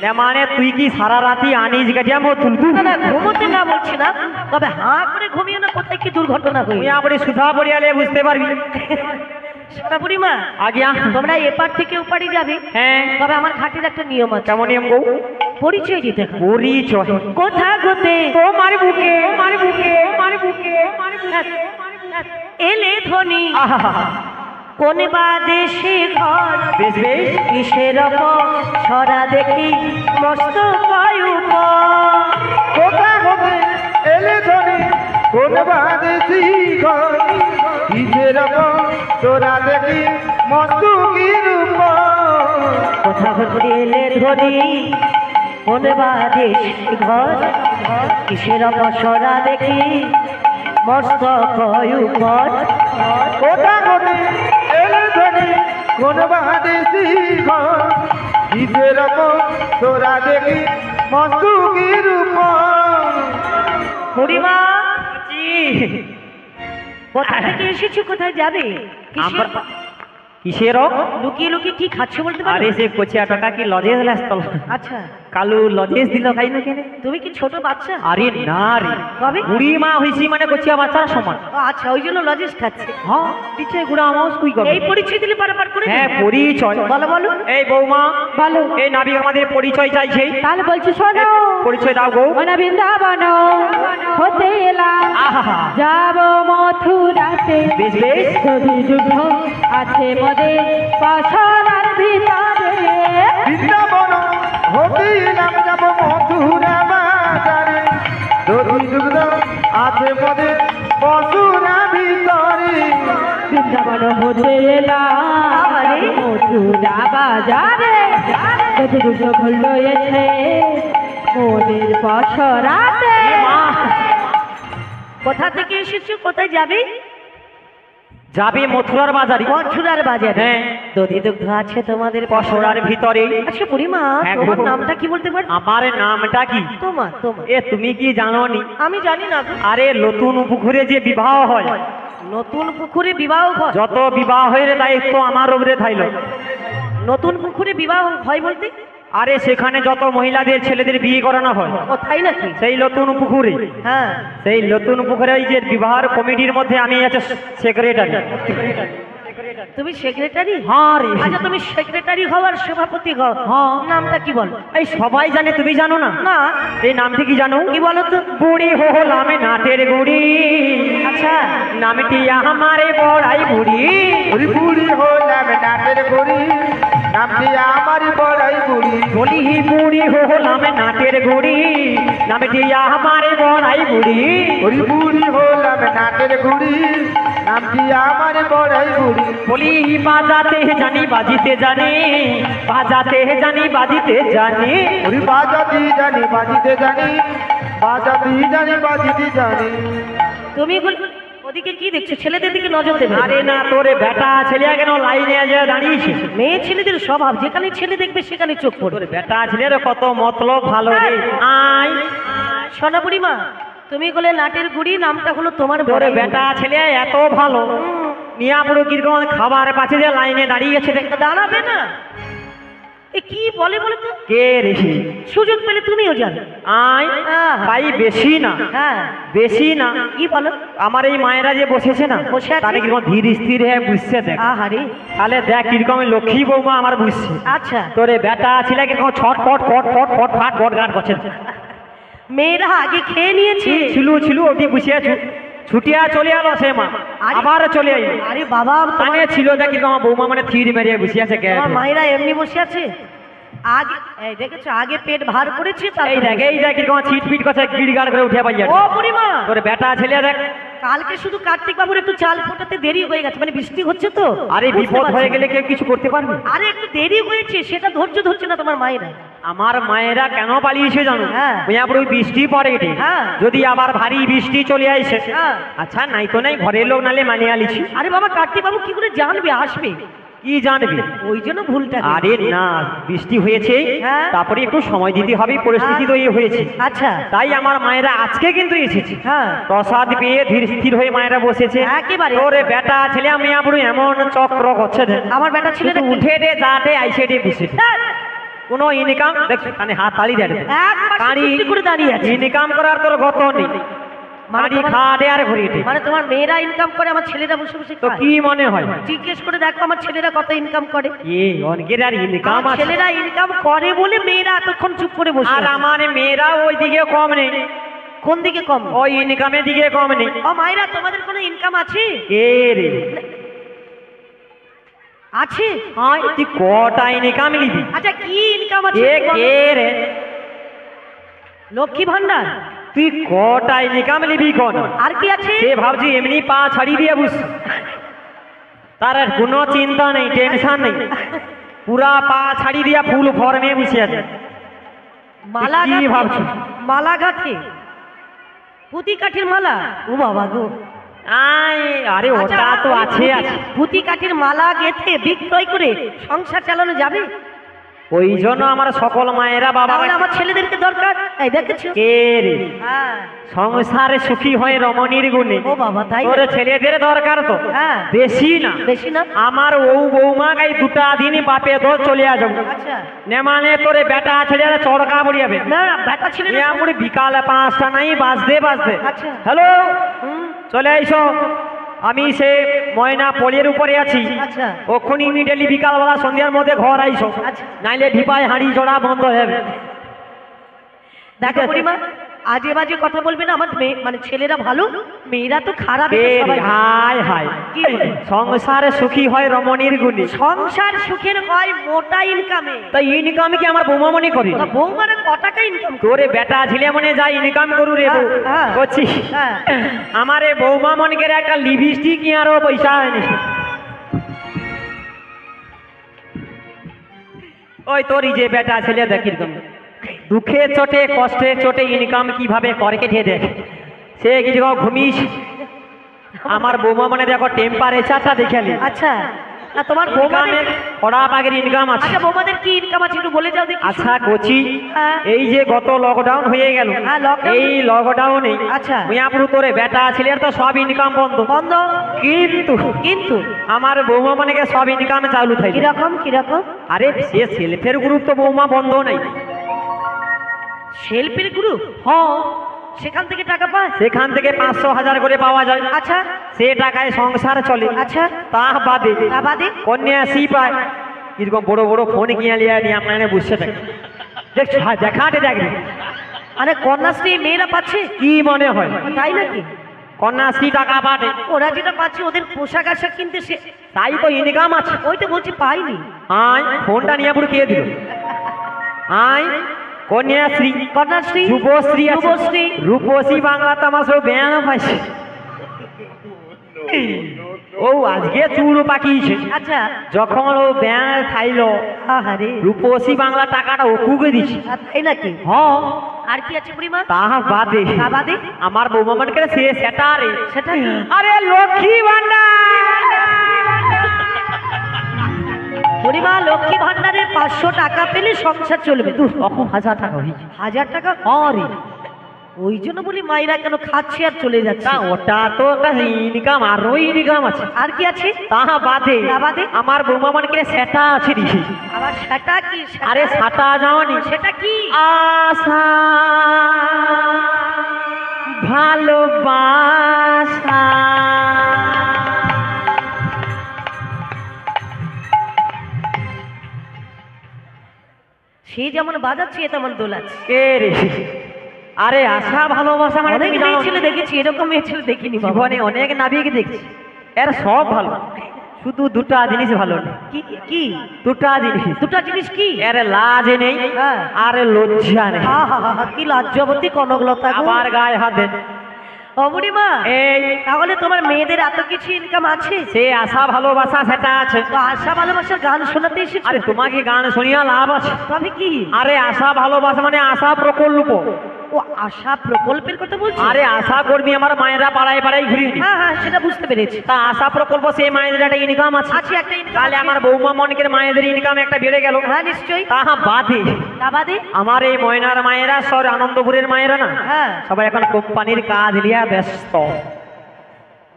না মানে তুই কি সারা রাতি আনিস গাটিয়া মো তুলবু? না না, ঘুমোতে না বলছি না, তবে হাঁ করে ঘুমিয়ে না, কোথায় কি দুর্ঘটনা হয়ে মিয়া পুরো সুধা পড়িয়ালে বুঝতে পারবি। সোনা বুড়িমা, আগিয়া তোমরা এপার থেকে ওপারে যাবে, হ্যাঁ তবে আমার ঘাটের একটা নিয়ম আছে। কেমন নিয়ম গো? পরিচয় দিতে হবে। পরিচয় কোথা গতে তোমার বুকে তোমার বুকে তোমার বুকে তোমার বুকে এলে ধ্বনি, আহা কোন বা দেশে ঘর, বেশ বেশ কিসের ছড়া দেখি মস্ত পায়ুপ। কোথা হবে এলে ধরে কোন বাদেশি ঘর কিসের তোরা দেখি মস্তু কি রূপ। কোথা ঘটে এলে ধ্বনি, কোন বা দেশে ঘর, কিসের ছড়া দেখি মস্ত পায়ুপ। কোথা হবে এলে ধরে কোন বাদেশি ঘর কিসের তোরা দেখি মস্তু কি রূপ। বুড়িমা, জি কোথা থেকে এসেছো, কোথায় যাবে? আমরা কিসের লুকিয়ে লুকিয়ে কি খাচ্ছ বলতে পারো? আরে সে কোচিয়া টাকা কি লজেস লাস্তল আচ্ছা, কালু লজেস দিল খাই না কেন? তুমি কি ছোট বাচ্চা? আরে না রে কবে? বুড়ি মা হইছি মানে কোচিয়া বাচ্চার সমান। ও আচ্ছা, ওই জন্য লজেস খাচ্ছে। হ্যাঁ পিছে গুড়া মাউস কুই করে। এই পরিচয় দিলে পারাপার করে হ্যাঁ দেবে। পরিচয় বলো বলো। এই বৌমা বলো। এই নাবিক আমাদের পরিচয় চাইছে। তাহলে বলছি শোনো, পরিচয় দাও গো। মনা বৃন্দাবন হতে এলাম, আহা যাব মথুরাতে, বেশ বেশ যদি যুদ্ধ আছে মদের পাশার ভিতরে। বৃন্দাবন হতে নাম যাব মথুরা বাজারে দধি দুগ্ধ আছে মধ্যে পশুরা ভিতরে। বৃন্দাবন হতে এলাম মথুরা বাজারে, যদি যুদ্ধ ঘুরলো এসে মোদের পাশরাতে। কোথা থেকে এসেছো, কোথায় যাবে? যাবে মথুরার বাজারে। মথুরার বাজারে। হ্যাঁ। দধি দুগ্ধ আছে তোমাদের পশরার ভিতরে। আচ্ছা বুড়িমা, হ্যাঁ, তোমার গো। নামটা কি বলতে পারো? আমার নামটা কি? তোমার তোমার এ তুমি কি জানো নি? আমি জানি না গো। আরে নতুন পুকুরে যে বিবাহ হয়, নতুন পুকুরে বিবাহ হয়? যত বিবাহ হয়ে দায়িত্ব আমার ওপরে থাইল। নতুন পুকুরে বিবাহ হয় বলতে? আরে সেখানে যত মহিলাদের ছেলেদের বিয়ে করানো হয় ও তাই নাকি? সেই নতুন পুকুরে, হ্যাঁ। সেই নতুন পুকুরে ওই যে বিবাহ কমিটির মধ্যে আমি আছে সেক্রেটারি। তুমি সেক্রেটারি? হ্যাঁ রে। আচ্ছা, তুমি সেক্রেটারি হওয়ার সভাপতি হও। হ্যাঁ। নামটা কি বল? এই সবাই জানে, তুমি জানো না? না। এই নামটি কি জানো? কি বলো তো? বুড়ি হলাম নাটের গুড়ি। আচ্ছা, নামটি আমারে বড়াই বুড়ি। ওরে বুড়ি হলাম নাটের গড়ি নামটি আমার বড়াই বুড়ি। বলি বুড়ি হলাম নাটের গুড়ি। নামটি আমারে বড়াই বুড়ি। ওরে বুড়ি হলাম নাটের গুড়ি নামটি আমার বড়াই বুড়ি। বলি বাজাতে জানি বাজিতে জানি, বাজাতে জানি বাজিতে জানি। ওরে বাজাতে জানি বাজিতে জানি, বাজাতে জানি বাজিতে জানি। তুমি ওদিকে কি দেখছো? ছেলেদের দিকে নজর দেবে। আরে না, তোরে বেটা ছেলে কেন লাইনে আজ দাঁড়িয়েছে? মেয়ে ছেলেদের স্বভাব, যেখানে ছেলে দেখবে সেখানে চোখ পড়বে। তোর বেটা ছেলের কত মতলব ভালো রে। আয় সোনা বুড়িমা, তুমি বলে নাটের গুড়ি, নামটা হলো তোমার তোর বড় বেটা ছেলে এত ভালো, নিয়া পুরো কিরকম খাবার পাচ্ছে যে লাইনে দাঁড়িয়ে গেছে। দাঁড়াবে না? এ কি বলে বলে তো? কে রে? সুযোগ পেলে তুমিও যাবে। আয় হ্যাঁ। ভাই, বেশি না, হ্যাঁ, বেশি না। কি বলো? আমার এই মায়েরা যে বসেছে না, বসে আছে? তারা কিরকম ধীর স্থির হয়ে বুঝছে দেখ। আহারে, তাহলে দেখ কিরকম লক্ষ্মী বৌমা আমার বুঝছে। আচ্ছা, তোরে বেটা ছিল কিরকম ছটফট ফট ফট ফট ফাট গট গাট করছে। মেয়েরা আগে খেয়ে নিয়েছে। ছিল ছিল ওটি বসিয়া ছুটিয়া চলে এলো সে মা, আবার চলে আইল। আরে বাবা, কানে ছিল দেখ কিরকম আমার বৌমা মানে থির মেরিয়ে বসিয়াছে। তোমার মায়েরা এমনি বসে আছে। আগে এই দেখেছো, আগে পেট ভার করেছে, এই দেখ এই দেখ কিরকম ছিটপিট করছে, গিড়গাড় করে উঠে পাইয়া। ও বুড়িমা, তোর বেটা ছেলে দেখ। কালকে শুধু কার্তিক বাবুর একটু চাল ফোটাতে দেরি হয়ে গেছে, মানে বৃষ্টি হচ্ছে তো। আরে বিপদ হয়ে গেলে কেউ কিছু করতে পারবে? আরে একটু দেরি হয়েছে, সেটা ধৈর্য ধরছে না তোমার মায়েরা। আমার মায়েরা কেন পালিয়েছে জানো? হ্যাঁ। ওই বৃষ্টি পড়ে এটি, হ্যাঁ। যদি আবার ভারী বৃষ্টি চলে আসে, হ্যাঁ। আচ্ছা নাই তো নাই, ঘরের লোক নালে মানিয়ে আলিছি। আরে বাবা, কার্তিক বাবু কি করে জানবে আসবে? কি জানবি? ওই জন্য ভুলটা হয়েছে। আরে না, বৃষ্টি হয়েছে, হ্যাঁ। তারপরে একটু সময় দিতে হবে, পরিস্থিতি তো এই হয়েছে। আচ্ছা, তাই আমার মায়েরা আজকে কিন্তু এসেছে। হ্যাঁ। প্রসাদ পেয়ে ধীর স্থির হয়ে মায়েরা বসেছে। একেবারে। তোরে বেটা ছেলে আমি আবরু এমন চক্র করছে যে, আমার বেটা ছেলেটা শুধু কি- উঠে দে যাতে আইসে দে বসে ধ্যাৎ, কোনো ইনকাম দেখ, কানে হাত তালি দেয় এক পাশে চুপটি করে দাঁড়িয়ে আছে। ইনকাম করার তোর গত নেই, মানে মাটি তোমার- খা দে আর ঘুরিয়ে দে। মানে তোমার মেয়েরা ইনকাম করে, আমার ছেলেরা বসে বসে তো খায়। কি মনে হয়? জিজ্ঞেস করে দেখো আমার ছেলেরা কত ইনকাম করে। অনেকের আর ইনকাম আমার আছে, ছেলেরা ইনকাম করে বলে মেয়েরা এতক্ষণ চুপ করে বসে আর আছে। আমার মেয়েরা ওই দিকে কম নেই, কোন দিকে কম? ওই ইনকামের দিকে কম নেই। ও মায়েরা, তোমাদের কোনো ইনকাম আছে? কে রে? আছে। আয় তুই কটা ইনকাম নিবি? আচ্ছা, কি ইনকাম আছে? কে বলো। কে রে? লক্ষ্মী ভান্ডার। তুই কটা ইনকাম নিবি কোন? আর কি আছে? সে ভাবছি এমনি পা ছাড়িয়ে দিয়ে বুঝ, তার আর কোনো চিন্তা নেই, টেনশন নেই, পুরা পা ছাড়ি দিয়া ফুল ফর্মে বসে আছে। মালা কি গাঁথে। ভাবছো? মালা গাঁথে, পুঁতি কাঠির মালা। ও বাবা গো। আয় আরে আচ্ছা, ওটা তো ওই আছে পুঁতি- আছে। পুঁতি কাঠির মালা গেথে বিক্রয় করে সংসার চালানো যাবে? ওই জন্য আমার সকল মায়েরা বাবা তাহলে আমার ছেলেদেরকে দরকার। এই দেখেছো? কে রে? হ্যাঁ। সংসারে সুখী হয় রমণীর গুণে। ও বাবা, তাই তোর না? ছেলেদের দরকার তো হ্যাঁ। বেশি না, বেশি না? আমার ও বৌমা গাই দুটা দিন বাপে তো চলে যাবো। আচ্ছা। নেমানে তোরে বেটা ছেলে চড়কা পড়িয়াবে। না না, বেটা ছেলে না। আমরা বিকালে 5টা নাই বাজতে বাজতে। আচ্ছা। হ্যালো, হুম, চলে আইসো, আমি সে ময়না পলের উপরে আছি। আচ্ছা। ওখানে ইমিডিয়েটলি বিকালবেলা সন্ধ্যার মধ্যে ঘর আইসো, আচ্ছা। নাইলে ঢিপায় হাঁড়ি জোড়া বন্ধ হবে। দেখো আছে। পরিমা, আজে বাজে কথা বলবে না। আমার মানে ছেলেরা ভালো, মেয়েরা তো খারাপ। কে এটা রে? সবাই জানে। হায় হায়, কি বলে? সংসারে সুখী হয় রমণীর গুণে। সংসার সুখের হয় মোটা ইনকামে। তাই ইনকাম কি আমার বৌমা মনে করি? তা বৌমারা ক টাকা ইনকাম করে? তোরে বেটা ছেলে মনে যায় ইনকাম করু রে বউ। হ্যাঁ, করছি হ্যাঁ। আমার এ বৌমা মনে করে একটা লিপস্টিক আরো পয়সা হয়নি। ওই তোরই যে বেটা ছেলে দেখ কিরকম দুঃখে চোটে কষ্টে চোটে ইনকাম কিভাবে করে কেটে দেখ, সে কিরকম ঘুমিস। আমার বৌমা মানে দেখো টেম্পারেচারটা দেখালি। আচ্ছা, না তোমার বৌমাদের, কড়া বাগের ইনকাম আছে। আচ্ছা বৌমাদের কি ইনকাম আছে একটু বলে যাও দেখি। আচ্ছা কোচি, হ্যাঁ। এই যে গত লকডাউন হয়ে গেল, হ্যাঁ, lockdown। এই লকডাউনে আচ্ছা। মিয়াপুর তোরে বেটা ছেলের তো সব ইনকাম বন্ধ বন্ধ। কিন্তু কিন্তু আমার বৌমা মানে সব ইনকাম চালু থাকে। কিরকম কিরকম? আরে সে সেলফের গ্রুপ তো বৌমা বন্ধ নাই। শিল্পীর গ্রুপ? হ্যাঁ, সেখান থেকে টাকা পায়। সেখান থেকে 500,000 করে পাওয়া যায়। আচ্ছা। সে টাকায় সংসার চলে। আচ্ছা। তা বাদে তা বাদে? কন্যাশ্রী পায়, এরকম বড় বড় ফোন কিনে নিয়ে আপনার বুঝতে থাকে। দেখছো দেখাটে দেখবি আরে কন্যাশ্রী মেয়েরা পাচ্ছে? কি মনে হয়? তাই নাকি? কন্যাশ্রী টাকা পাঠে, ওরা যেটা পাচ্ছে ওদের পোশাক আশাক কিনতে সে, তাই তো ইনকাম আছে। ওই তো বলছি পাইনি। আয় ফোনটা নিয়ে পুরো কে দিল? আয় কন্যাশ্রী, কন্যাশ্রী, যুবশ্রী আছে, যুবশ্রী। রূপশ্রী বাংলা তো আমার সব ব্যান পাইছে। ও আজকে চুল পাকিয়েছে, আচ্ছা। যখন ও ব্যান খাইলো আরে রূপশ্রী বাংলা টাকাটা ওকুকে দিছি। তাই নাকি? হ্যাঁ, আর কি আছে পরিমা? তা বাদে তা বাদে? আমার বৌমা মানে করে সে সেটা রে, সেটা কি? আরে লক্ষ্মী ভান্ডার। পরিমা, লক্ষ্মী ভান্ডারের 500 টাকা পেলে সংসার চলবে। 1000 টাকা হয়েছে। 1000 টাকা? আরে ওই জন্য বলি মায়েরা কেন খাচ্ছে আর চলে যাচ্ছে। তা ওটা তো একটা ইনকাম, আরো ইনকাম আছে। আর কি আছে? তাহা বাদে তা বাদে? আমার বৌমা মনকে সেটা আছে রে। আবার সেটা কি? আরে সাটা যাওয়ানি, সেটা কি? আশা ভালোবাসা। সে যেমন বাজাচ্ছে এ তেমন দোলাচ্ছে। কে রে? আরে আশা ভালোবাসা মানে অনেক তুমি মেয়ে জানো ছেলে দেখেছি, এরকম মেয়ে ছেলে দেখিনি বাবা। জীবনে অনেক নাবিক দেখছি, এর সব ভালো, শুধু দুটা জিনিস ভালো নেই। কি কি? দুটা জিনিস। দুটা জিনিস কি? এর লাজ নেই হ্যাঁ। আর লজ্জা নেই। কি লজ্জাবতী কনকলতা গো। আবার গায়ে হাত দেন। অবুড়িমা, এই তাহলে তোমার মেয়েদের এত কিছু ইনকাম আছে? সে আশা ভালোবাসা সেটা আছে। তো আশা ভালোবাসার গান শোনাতে এসেছি। আরে তোমাকে গান শুনিয়া লাভ আছে? তবে কি? আরে আশা ভালোবাসা মানে আশা প্রকল্প। ও আশা প্রকল্পের কথা বলছি? আরে আশা করবি আমার মায়েরা পাড়ায় পাড়ায় ঘুরিয়ে নি। হ্যাঁ হ্যাঁ, সেটা বুঝতে পেরেছি। তা আশা প্রকল্প সেই মায়েদের একটা ইনকাম আছে। আছে একটা ইনকাম। তাহলে আমার বৌমা মনকের মায়েদের ইনকাম একটা বেড়ে গেল। হ্যাঁ নিশ্চয়ই। তাহা বাদে তা বাদে? আমার এই ময়নার মায়েরা সব আনন্দপুরের মায়েরা না, হ্যাঁ। সবাই এখন কোম্পানির কাজ লিয়া ব্যস্ত।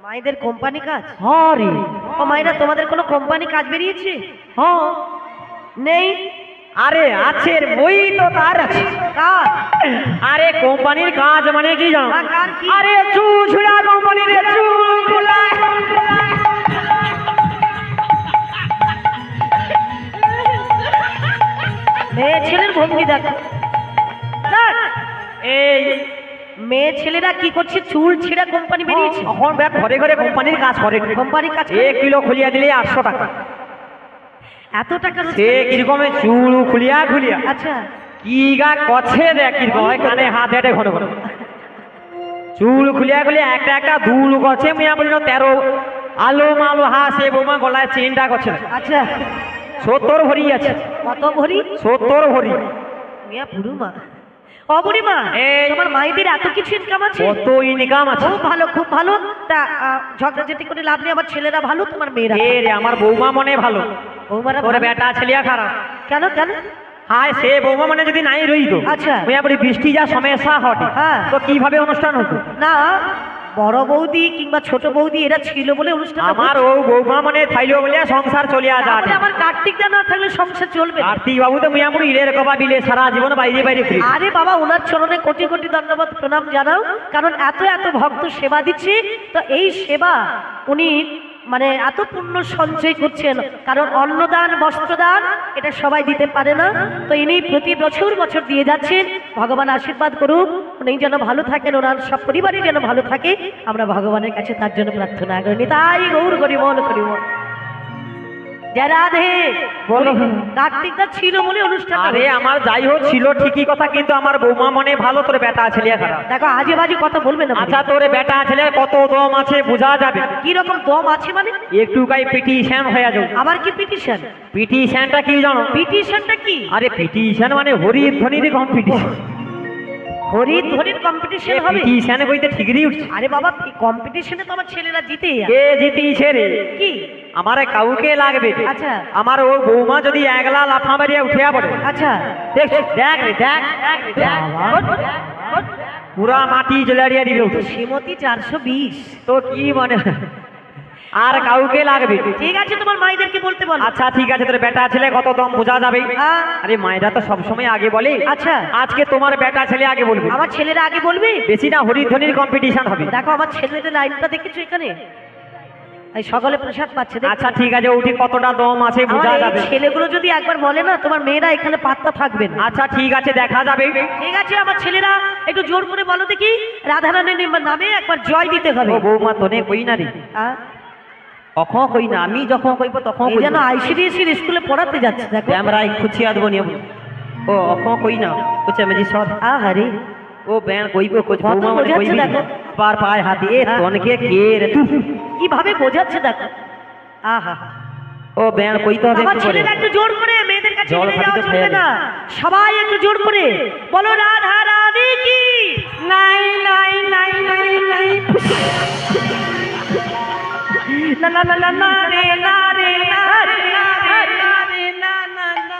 মায়েদের কোম্পানি কাজ? হরি ও মায়েরা, তোমাদের কোনো কোম্পানি কাজ বেরিয়েছে? হ্যাঁ। নেই? আরে আছে, বই তো তার আছে। কাজ? আরে কোম্পানির কাজ মানে কি জানো? হ্যাঁ, কার কি? আরে চুছুড়া কোম্পানির চুলগুলা। মেয়ে ছেলের ভঙ্গি দেখো। দেখ, এই মেয়ে ছেলেরা কি করছে? চুল ছিঁড়া কোম্পানি বেরিয়েছে। এখন দেখ ঘরে ঘরে কোম্পানির কাজ করে। কোম্পানির কাজ? 1 কিলো খুলিয়া দিলে 800 টাকা। এত টাকা রোজগার? সে কিরকম চুল খুলিয়া খুলিয়া আচ্ছা। কি গা কছে দেখ কিরকম হয়, কানে হাত হেঁটে ঘন ঘন চুল খুলিয়া খুলিয়া একটা একটা দুল গছে। মিয়া বলিল 13 আলো মালো হাসে বৌমা গলায় চেনটা গছে আচ্ছা, 70 ভরি আছে। কত ভরি? 70 ভরি। মিয়া বুড়ুমা, অবুড়িমা, এই তোমার মায়েদের এত কিছু ইনকাম আছে? কত ইনকাম আছে। খুব ভালো, খুব ভালো। তা ঝগড়াঝাটি করে লাভ নেই। আমার ছেলেরা ভালো, তোমার মেয়েরা এ রে আমার বৌমা মনে ভালো, বৌমারা তোর ভালো? বেটা ছেলিয়া খারাপ। কেন কেন? হায় সে বৌমা মানে যদি নাই রইতো, আচ্ছা। মিয়া বলি বৃষ্টি যা সমস্যা হটে, হ্যাঁ। তো কিভাবে অনুষ্ঠান হতো? না, বড় বৌদি কিংবা ছোট বৌদি এরা ছিল বলে অনুষ্ঠান। আমার ও বৌমা মানে থাইলো বলে সংসার চলিয়া যায়। আমার কার্তিক দা না থাকলে সংসার চলবে না। কার্তিক বাবু তো মিয়া বলি ইলের কবা বিলে সারা জীবন বাইরে বাইরে ঘুরে। আরে বাবা, ওনার চরণে কোটি কোটি ধন্যবাদ প্রণাম জানাও, কারণ এত এত ভক্ত সেবা দিচ্ছে। তো এই সেবা উনি মানে এত পুণ্য সঞ্চয় করছেন, কারণ অন্নদান বস্ত্রদান এটা সবাই দিতে পারে না। তো ইনি প্রতি বছর বছর দিয়ে যাচ্ছেন। ভগবান আশীর্বাদ করুক, উনি যেন ভালো থাকেন, ওনার সব পরিবারই যেন ভালো থাকে। আমরা ভগবানের কাছে তার জন্য প্রার্থনা করি। তাই গৌর করি মন করি মন। জয় রাধে। বলো। কার্তিক দা ছিল বলে অনুষ্ঠান। আরে আমার যাই হোক ছিল ঠিকই কথা, কিন্তু আমার বৌমা মনে ভালো, তোর বেটা ছেলিয়া খারাপ। দেখো, আজে বাজে কথা বলবে না। আচ্ছা তোর বেটা ছেলে কত দম আছে বোঝা যাবে। কি রকম দম আছে মানে? একটু গাই পিটিশন হয়ে যাও। আবার কি পিটিশন? পিটিশনটা কি জানো? পিটিশনটা কি? আরে পিটিশন মানে হরির ধ্বনির কম্পিটিশন। হরির ধ্বনির কম্পিটিশন হবে? পিটিশন বইতে ঠিকই উঠছে। আরে বাবা, কম্পিটিশনে তো আমার ছেলেরা জিতেই যায়। কে জিতিছে রে? কি? আমারে কাউকে লাগবে। আচ্ছা। আমার ও বৌমা যদি একলা লাফা মারিয়া উঠিয়া পড়ে, আচ্ছা, দেখ দেখ রে, দেখ দেখ, পুরা মাটি জলাড়িয়া দিবে উঠে। শ্রীমতী 420। তো কি মানে আর কাউকে লাগবে? ঠিক আছে, তোমার মাইদেরকে বলতে বলো। আচ্ছা ঠিক আছে, তোর বেটা ছেলে কত দম বোঝা যাবে। হ্যাঁ। আরে মায়েরা তো সবসময় আগে বলে। আচ্ছা। আজকে তোমার বেটা ছেলে আগে বলবে। আমার ছেলেরা আগে বলবে? বেশি না, হরিধ্বনির কম্পিটিশন হবে। দেখো, আমার ছেলেদের লাইনটা দেখেছো এখানে? এই সকালে প্রসাদ পাচ্ছে, দেখো। আচ্ছা ঠিক আছে, উঠি কতটা দম আছে আমার বোঝা এই যাবে। ছেলেগুলো যদি একবার বলে না, তোমার মেয়েরা এখানে পাত্তা থাকবে না। আচ্ছা ঠিক আছে, দেখা যাবে। ঠিক আছে, আমার ছেলেরা একটু জোর করে বলো দেখি, রাধারানীর নামে একবার জয় দিতে হবে। ও বৌমা তোনে কই না রে, হ্যাঁ? অখন কই না, আমি যখন কইব তখন এই যেন আইসিডিএসির স্কুলে পড়াতে যাচ্ছে, দেখো। আমরা খুচিয়া দেবো নিয়ম। ও অখন কই না কুচে মেজি সদ আহারে, ও ব্যান কইব কোচ কত বৌমা মানে বোঝাচ্ছে কইবি দেখো। পার পায় হাতে এ হ্যাঁ। তনকে কে রে তুই। কিভাবে বোঝাচ্ছে দেখো। আহা, ও ব্যান কইতে হবে আমার একটু করে। ছেলেরা একটু জোর করে, মেয়েদের কাছে জল হেরে খালি যাওয়া তো চলবে খেয়ে না। সবাই একটু জোর করে বলো, রাধা রাধে কি। নাই নাই নাই নাই নাই না না না না না রে না রে না রে না রে না রে না না না।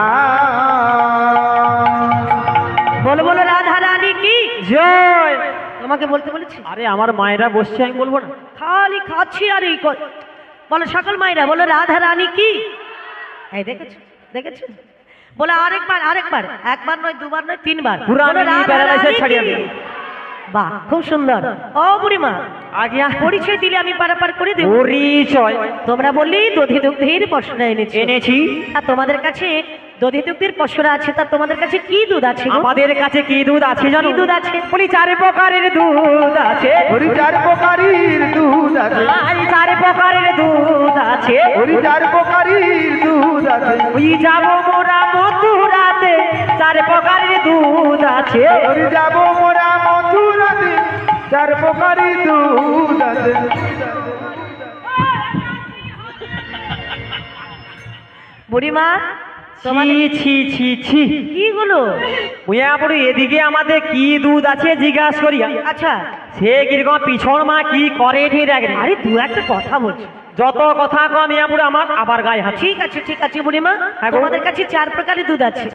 তোমাকে বলতে বলেছি? আরে আমার মায়েরা বসছে, আমি বলবো না? খালি খাচ্ছি আর এই বলো সকল মায়েরা বলো রাধা রানী কি। এই দেখেছো দেখেছো, বলে আরেকবার আরেকবার, একবার নয় দুবার নয় তিনবার, পুরা বলো আমি রাধা প্যারালাইসিস রানী ছাড়ি কি? আমি। বাহ খুব সুন্দর। ও বুড়িমা, আজ্ঞা। পরিচয় দিলে আমি পারাপার করে দেব। পরিচয় তোমরা বললি দধি দুগ্ধের পশরা এনেছি, এনেছি। আর তোমাদের কাছে দধি দুগ্ধের পশরা আছে, তা তোমাদের কাছে কি দুধ আছে গো? আমাদের কাছে কি দুধ আছে জানো? কি দুধ আছে? বলি 4 প্রকারের দুধ আছে। হরি 4 প্রকারের দুধ আছে, আই 4 প্রকারের দুধ আছে। হরি 4 প্রকারের দুধ আছে, ওই যাব মোরা মথুরাতে, 4 প্রকারের দুধ আছে। হরি যাব মোরা মথুরাতে, 4 প্রকারের দুধ আছে। বুড়িমা ছি তোমাদের ছি ছি ছি। কি হলো? বুয়া পড়ি এদিকে আমাদের কি দুধ আছে জিজ্ঞাসা করিয়া, আচ্ছা, সে কিরকম পিছন মা কি করে ঠিক রাখে। আরে দু একটা কথা বলছি। যত কথা কম ইয়া পুরো আমার আবার গায়ে হাত। ঠিক আছে বুড়িমা, হ্যাঁ গো। তোমাদের কাছে 4 প্রকারের দুধ আছে।